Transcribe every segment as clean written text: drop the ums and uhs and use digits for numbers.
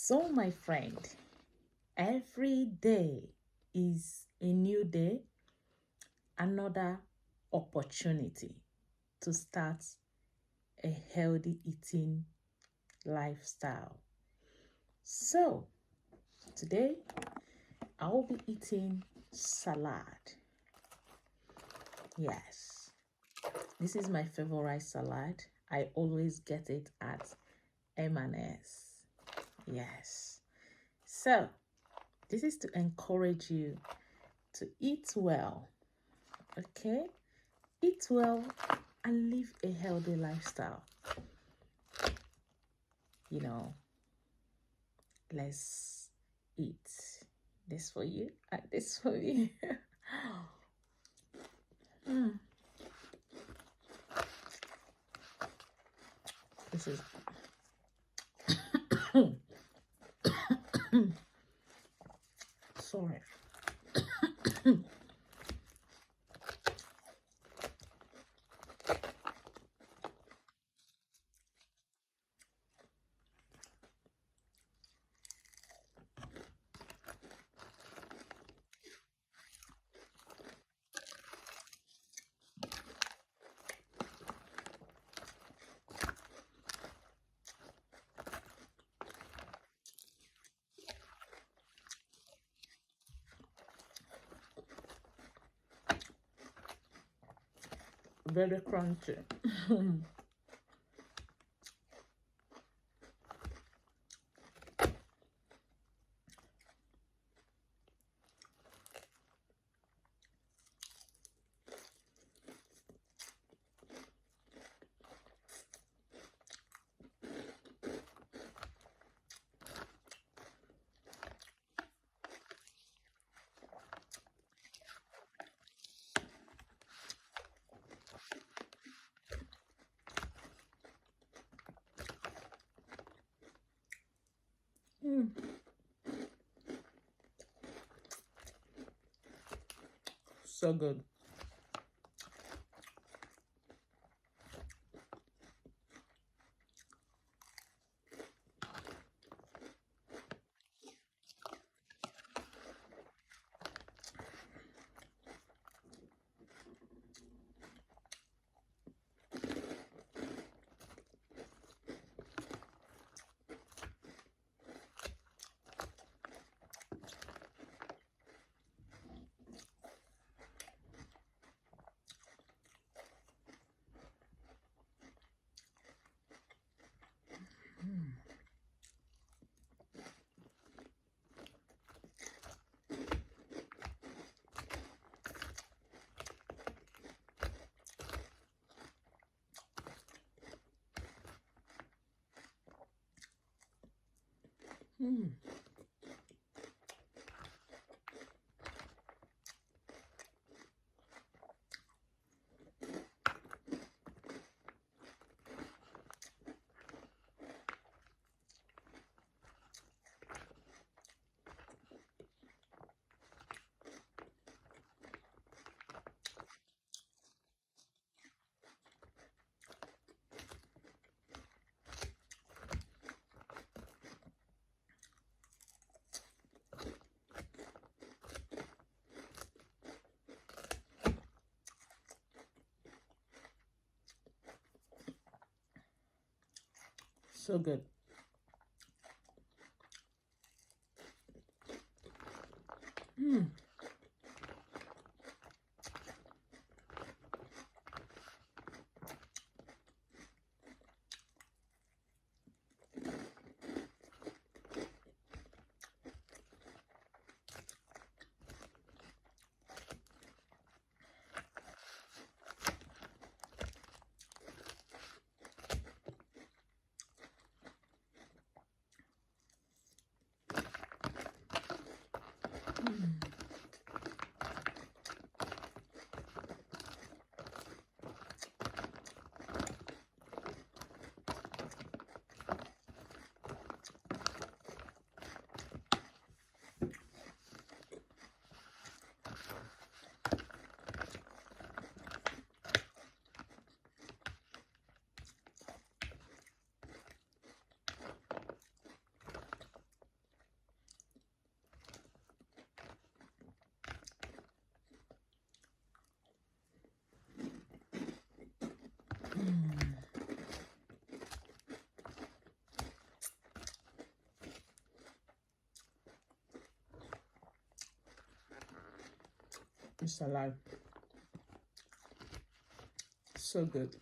So, my friend, every day is a new day, another opportunity to start a healthy eating lifestyle. So, today I will be eating salad. Yes, this is my favorite salad. I always get it at M&S. Yes. So, this is to encourage you to eat well. Okay? Eat well and live a healthy lifestyle. Let's eat. This for you and this for me. This is sorry. Very crunchy. So good. So good. this salad. So good.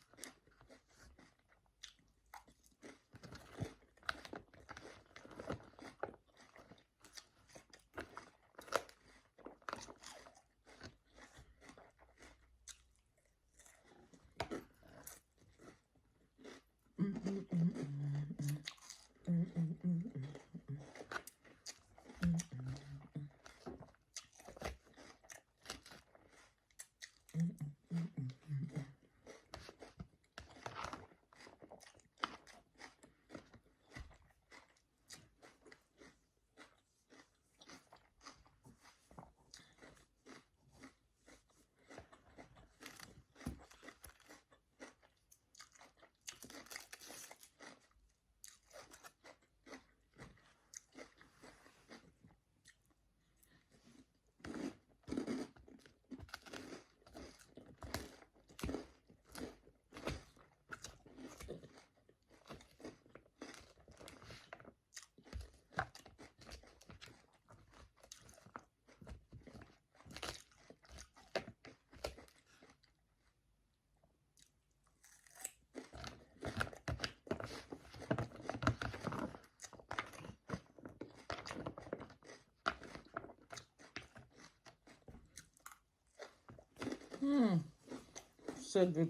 So good.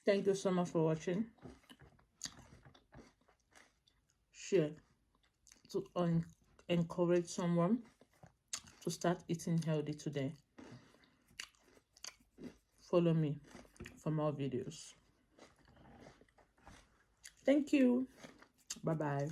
Thank you so much for watching. Share to encourage someone to start eating healthy today. Follow me for more videos. Thank you. Bye-bye.